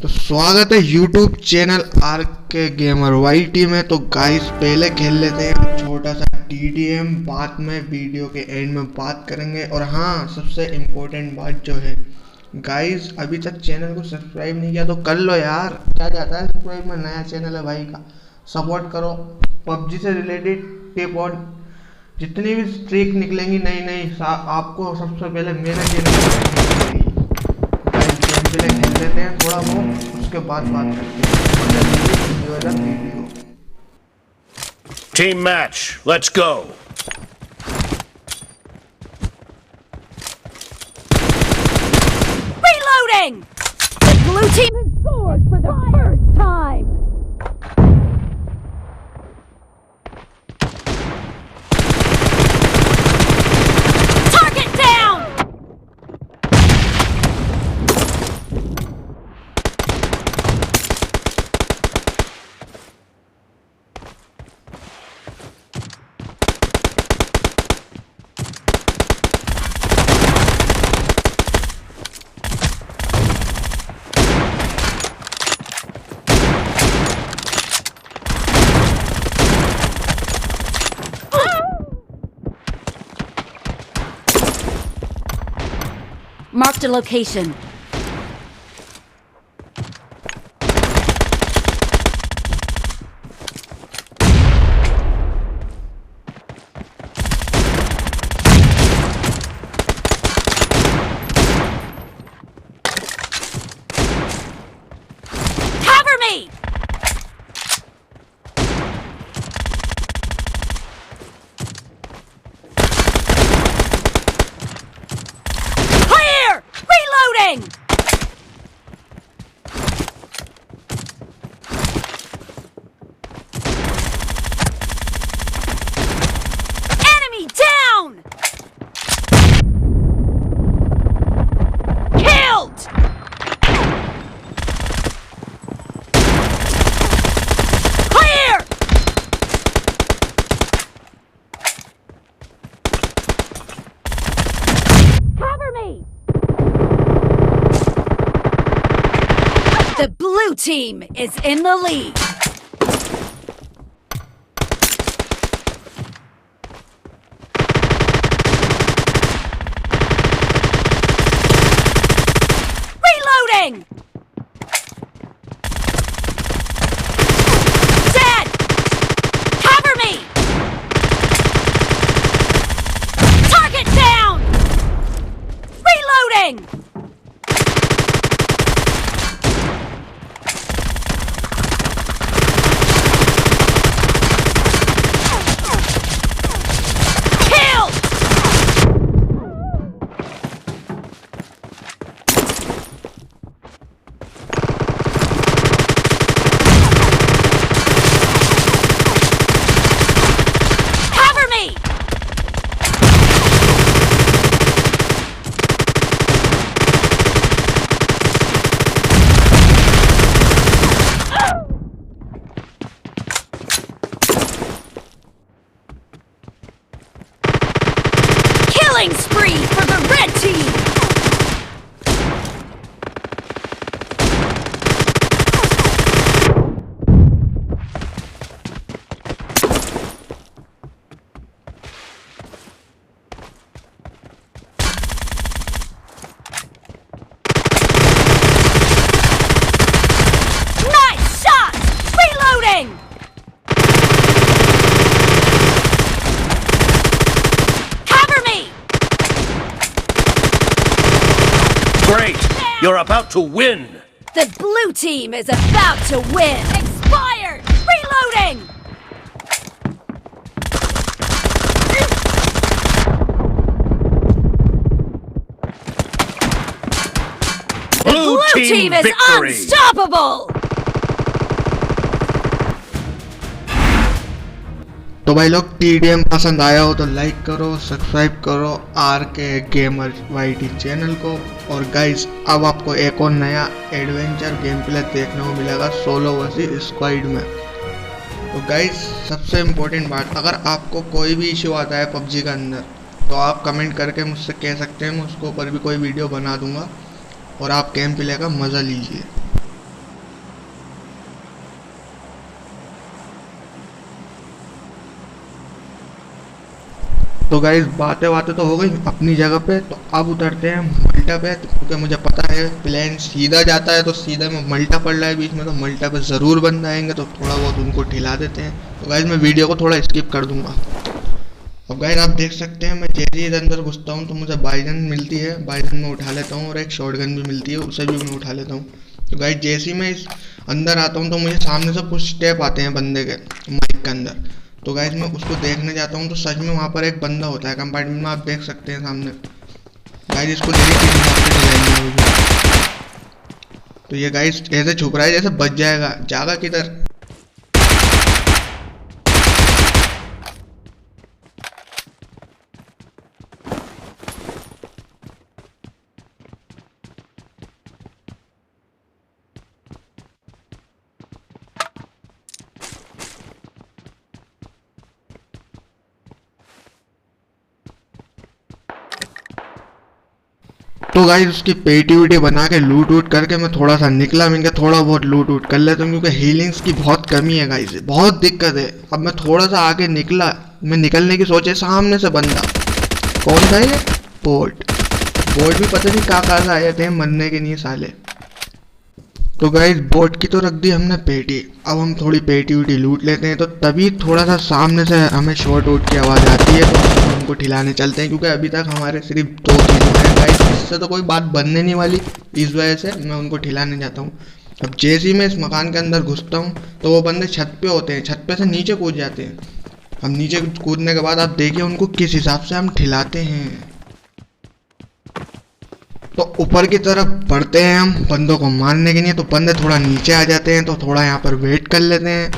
तो स्वागत है YouTube चैनल आर के गेमर वाईटी में। तो गाइस पहले खेल लेते हैं छोटा सा TDM, बाद में वीडियो के एंड में बात करेंगे। और हाँ, सबसे इम्पोर्टेंट बात जो है गाइस, अभी तक चैनल को सब्सक्राइब नहीं किया तो कर लो यार, क्या जाता है सब्सक्राइब में, नया चैनल है भाई का, सपोर्ट करो। पबजी से रिलेटेड टिप और जितनी भी स्ट्रीक निकलेंगी नई नई आपको सबसे पहले मेरे चैनल खेल लेते हैं थोड़ा वो, उसके बाद बात करते हैं। Team match, let's go. Reloading! The blue team has scored for the first time! Target down! Marked a location. Cover me! Reloading! Enemy down! Killed! Clear! Cover me! The blue team is in the lead. Reloading! Dead! Cover me! Target down! Reloading! Killing spree for the red team! Nice shot! Reloading! Great! You're about to win! The blue team is about to win! Expired! Reloading! The blue team is victory. unstoppable! तो भाई लोग TDM पसंद आया हो तो like करो, subscribe करो are के गेमर वाईटी चैनल को। और गाइस अब आपको एक और नया एडवेंचर गेम प्ले देखने को मिलेगा सोलो वर्सेस स्क्वाड में। तो गाइस सबसे इम्पोर्टेंट बात, अगर आपको कोई भी इशू आता है पबजी के अंदर तो आप कमेंट करके मुझसे कह सकते हैं, मैं उसके ऊपर भी कोई वीडियो बना दूंगा और आप गेम प्ले का मज़ा लीजिए। तो गाइस बातें बातें तो हो गई अपनी जगह पे, तो अब उतरते हैं मल्टा पे, क्योंकि मुझे पता है प्लेन सीधा जाता है तो सीधा में मल्टा पड़ रहा है बीच में, तो मल्टा पे ज़रूर बंद आएंगे, तो थोड़ा बहुत उनको ठिला देते हैं। तो गाइस मैं वीडियो को थोड़ा स्किप कर दूंगा। अब गाइस आप देख सकते हैं मैं जैसे ही अंदर घुसता हूँ तो मुझे बाइजन मिलती है, बाइजन में उठा लेता हूँ, और एक शॉटगन भी मिलती है, उसे भी मैं उठा लेता हूँ। तो गाइस जैसे ही मैं इस अंदर आता हूँ तो मुझे सामने से कुछ स्टेप आते हैं बंदे के माइक के अंदर। तो गाइस मैं उसको देखने जाता हूँ तो सच में वहाँ पर एक बंदा होता है कंपार्टमेंट में, आप देख सकते हैं सामने। गाइस इसको लेके किस हिसाब से चलाएंगे। तो ये गाइस ऐसे छुप रहा है जैसे बच जाएगा, जागा किधर। तो गाइस उसकी पेटी वेटी बना के लूट वूट करके मैं थोड़ा सा निकला, मैं क्या थोड़ा बहुत लूट वूट कर लेता हूँ, क्योंकि हीलिंग्स की बहुत कमी है गाइस, बहुत दिक्कत है। अब मैं थोड़ा सा आगे निकला, मैं निकलने की सोचे, सामने से बंदा, कौन था ये, बोट भी पता नहीं कहाँ से आए थे, मरने के नहीं साले। तो गाइस बोट की तो रख दी हमने पेटी, अब हम थोड़ी पेटी वेटी लूट लेते हैं। तो तभी थोड़ा सा सामने से हमें शॉट वोट की आवाज़ आती है, तो हम उनको ठिलाने चलते हैं, क्योंकि अभी तक हमारे सिर्फ 2 किल हैं गाइस, इससे तो कोई बात बनने नहीं वाली, इस वजह से मैं उनको ठिलाने जाता हूँ। अब जैसे ही मैं इस मकान के अंदर घुसता हूँ तो वो बंदे छत पे होते हैं, छत पे से नीचे कूद जाते हैं। हम नीचे कूदने के बाद आप देखिए उनको किस हिसाब से हम ठिलाते हैं। तो ऊपर की तरफ बढ़ते हैं हम बंदों को मारने के लिए, तो बंदे थोड़ा नीचे आ जाते हैं, तो थोड़ा यहाँ पर वेट कर लेते हैं।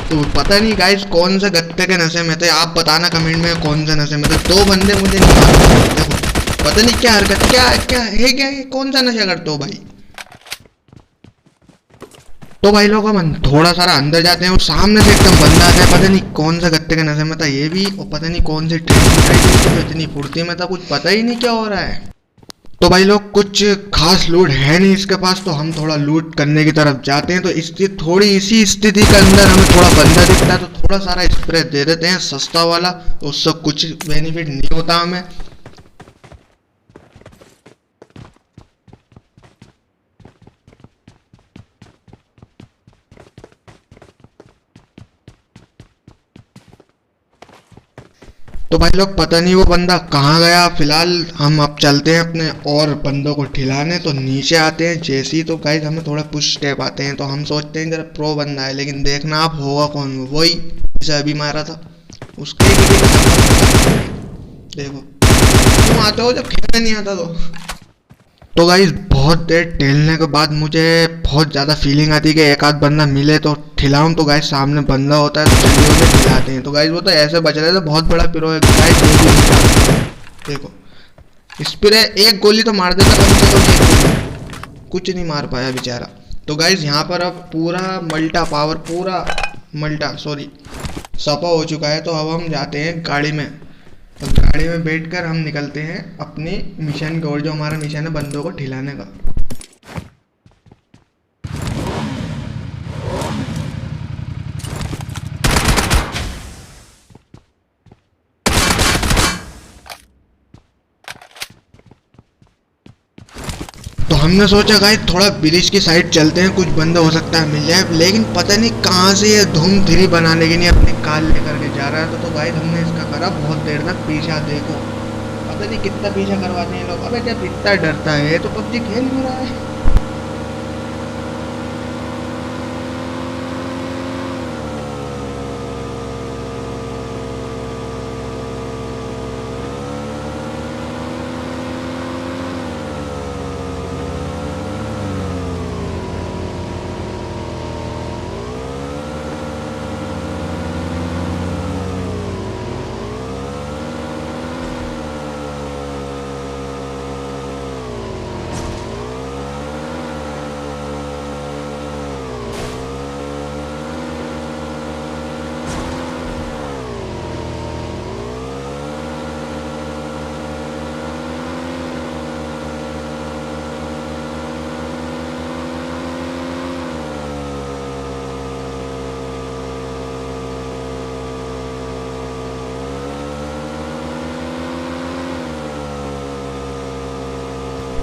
तो पता नहीं गाइस कौन से गत्ते के नशे में थे, आप बताना कमेंट में कौन से नशे में थे। 2 बंदे मुझे नहीं मार रहे, देखो पता नहीं क्या हरकत, क्या है, कौन सा नशा करते हो भाई। तो भाई लोग हम थोड़ा सारा अंदर जाते हैं और सामने से एकदम बंदा आता है, पता नहीं कौन सा गत्ते के नशे में था ये भी, और पता नहीं कौन सी ट्रेन इतनी फुर्ती में था, कुछ पता ही नहीं क्या हो रहा है। तो भाई लोग कुछ खास लूट है नहीं इसके पास, तो हम थोड़ा लूट करने की तरफ जाते हैं। तो इसी स्थिति के अंदर हमें थोड़ा बंदा दिखता है, तो थोड़ा सारा स्प्रे दे देते हैं सस्ता वाला, तो उससे कुछ बेनिफिट नहीं होता हमें। तो भाई लोग पता नहीं वो बंदा कहाँ गया, फिलहाल हम अब चलते हैं अपने और बंदों को ठिलाने। तो नीचे आते हैं जैसे ही, तो गाइस हमें थोड़ा पुश स्टेप आते हैं, तो हम सोचते हैं जरा प्रो बंदा है, लेकिन देखना आप होगा कौन, वही जिसे अभी मारा था, उसके देखो तुम आते हो जब खेलने नहीं आता तो गाइस बहुत देर टहलने के बाद मुझे बहुत ज़्यादा फीलिंग आती है कि एक आध बंदा मिले तो ठिलाऊं। तो गाइस सामने बंदा होता है तो चलिए उसे ठिलाते हैं। तो गाइस वो तो ऐसे बच रहे थे, बहुत बड़ा पिरो है गाइस, देखो स्प्रे एक गोली तो मार देता कम से कम, एक कुछ नहीं मार पाया बेचारा। तो गाइस यहाँ पर अब पूरा मल्टा पावर, पूरा मल्टा सपा हो चुका है। तो अब हम जाते हैं गाड़ी में, तो गाड़ी में बैठकर हम निकलते हैं अपने मिशन की ओर, जो हमारा मिशन है बंदों को ठिलाने का। तो हमने सोचा गाइस थोड़ा ब्रिज की साइड चलते हैं, कुछ बंदा हो सकता है मिल जाए, लेकिन पता नहीं कहाँ से ये धूम 3 बनाने के लिए अपनी कार लेकर के जा रहा है। तो गाइस हमने इसका करा बहुत देर तक पीछा, देखो पता नहीं कितना पीछा करवाते हैं लोग। अबे जब इतना डरता है तो पबजी खेल क्यों रहा है।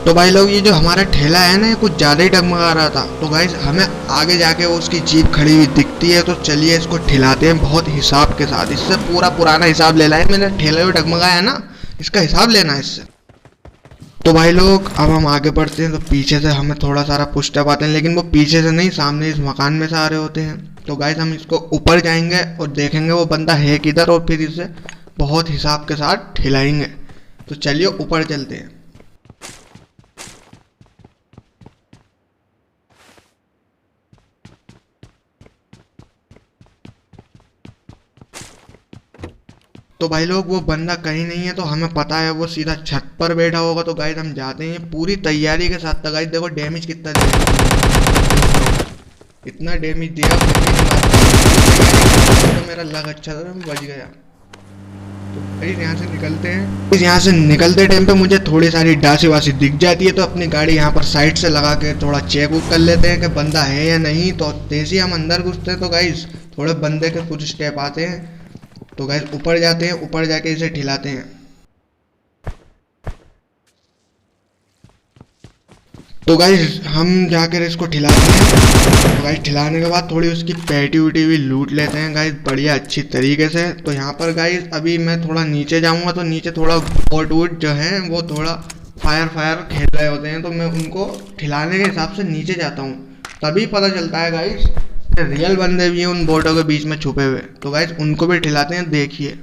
तो भाई लोग ये जो हमारा ठेला है ना ये कुछ ज़्यादा ही डगमगा रहा था। तो गाइस हमें आगे जाके वो उसकी जीप खड़ी हुई दिखती है, तो चलिए इसको ठिलाते हैं बहुत हिसाब के साथ। इससे पूरा पुराना हिसाब लेना है, मैंने ठेला जो डगमगाया है ना इसका हिसाब लेना है इससे। तो भाई लोग अब हम आगे बढ़ते हैं। तो पीछे से हमें थोड़ा सारा पुशअप आते हैं, लेकिन वो पीछे से नहीं सामने इस मकान में से आ रहे होते हैं। तो गाइस हम इसको ऊपर जाएंगे और देखेंगे वो बंदा है किधर, और फिर इसे बहुत हिसाब के साथ ठिलाएंगे। तो चलिए ऊपर चलते हैं। तो भाई लोग वो बंदा कहीं नहीं है, तो हमें पता है वो सीधा छत पर बैठा होगा। तो गाइस हम जाते हैं पूरी तैयारी के साथ। तो गाइस देखो डैमेज कितना दिया, इतना डैमेज दिया तो मेरा लग अच्छा था, मैं बच गया। तो गाइस यहाँ से निकलते हैं। इस यहाँ से निकलते टाइम पे मुझे थोड़ी सारी डासी वासी दिख जाती है, तो अपनी गाड़ी यहाँ पर साइड से लगा के थोड़ा चेक उक कर लेते हैं कि बंदा है या नहीं। तो जैसे ही हम अंदर घुसते हैं तो गाइस थोड़े बंदे के कुछ स्टेप आते हैं। तो गाइस ऊपर जाते हैं, ऊपर जाके इसे ठिलाते हैं। तो गाइस हम जाकर इसको ठिलाते हैं। तो गाइस ठिलाने के बाद थोड़ी उसकी पैटी उटी भी लूट लेते हैं गाइस बढ़िया अच्छी तरीके से। तो यहाँ पर गाइस अभी मैं थोड़ा नीचे जाऊँगा, तो नीचे थोड़ा बोट वोट जो है वो थोड़ा फायर खेल रहे होते हैं। तो मैं उनको ठिलाने के हिसाब से नीचे जाता हूँ, तभी पता चलता है गाइस रियल बंदे भी हैं उन बोटों के बीच में छुपे हुए। तो गाइस उनको भी ठिलाते हैं, देखिए।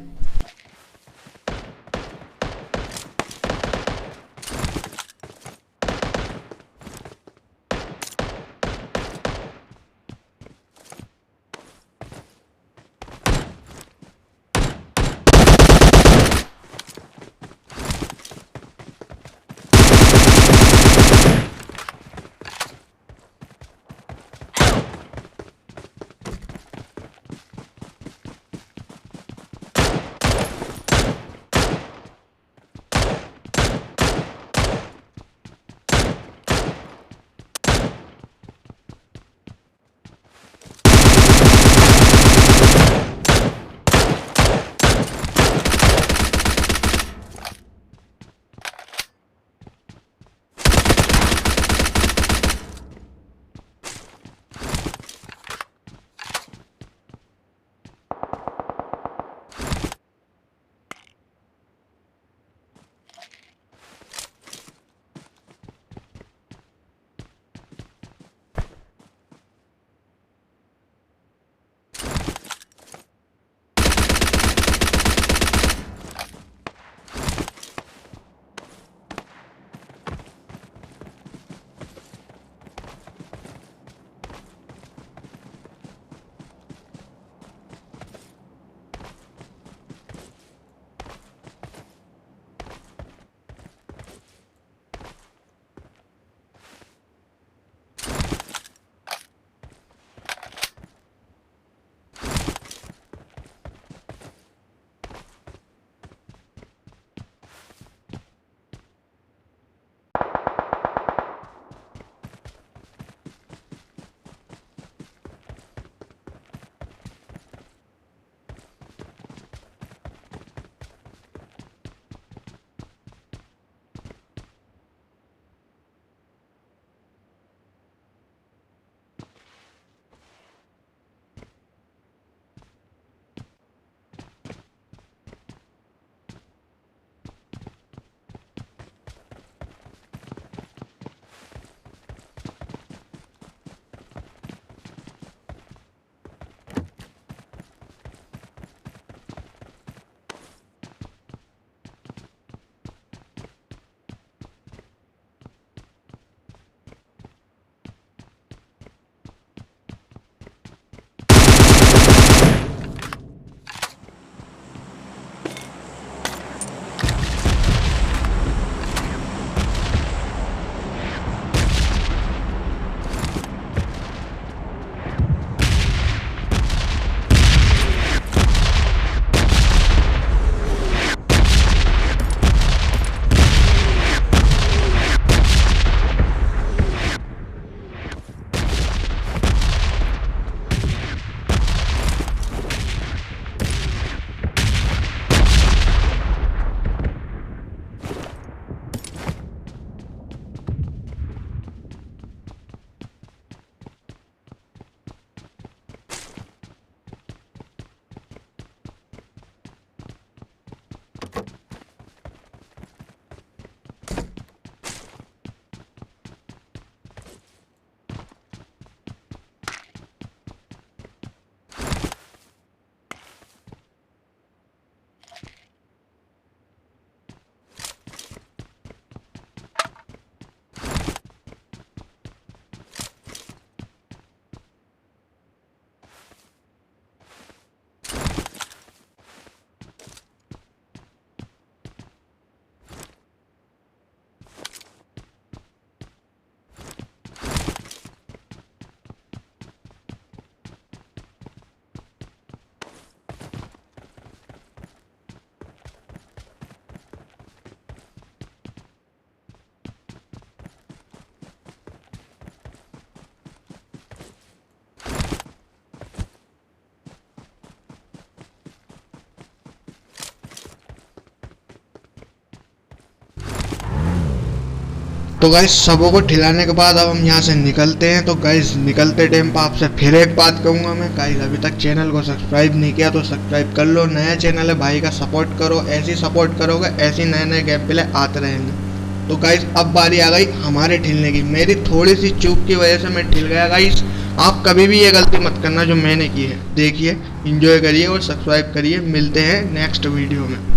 तो गाइस सबों को ठिलाने के बाद अब हम यहाँ से निकलते हैं। तो गाइस निकलते टाइम पर आपसे फिर एक बात कहूँगा मैं, गाइस अभी तक चैनल को सब्सक्राइब नहीं किया तो सब्सक्राइब कर लो। नया चैनल है भाई का, सपोर्ट करो। ऐसी सपोर्ट करोगे ऐसी नए नए गेम प्ले आते रहेंगे। तो गाइस अब बारी आ गई हमारे ठिलने की। मेरी थोड़ी सी चूक की वजह से मैं ठिल गया गाइस। आप कभी भी ये गलती मत करना जो मैंने की है। देखिए, एंजॉय करिए और सब्सक्राइब करिए। मिलते हैं नेक्स्ट वीडियो में।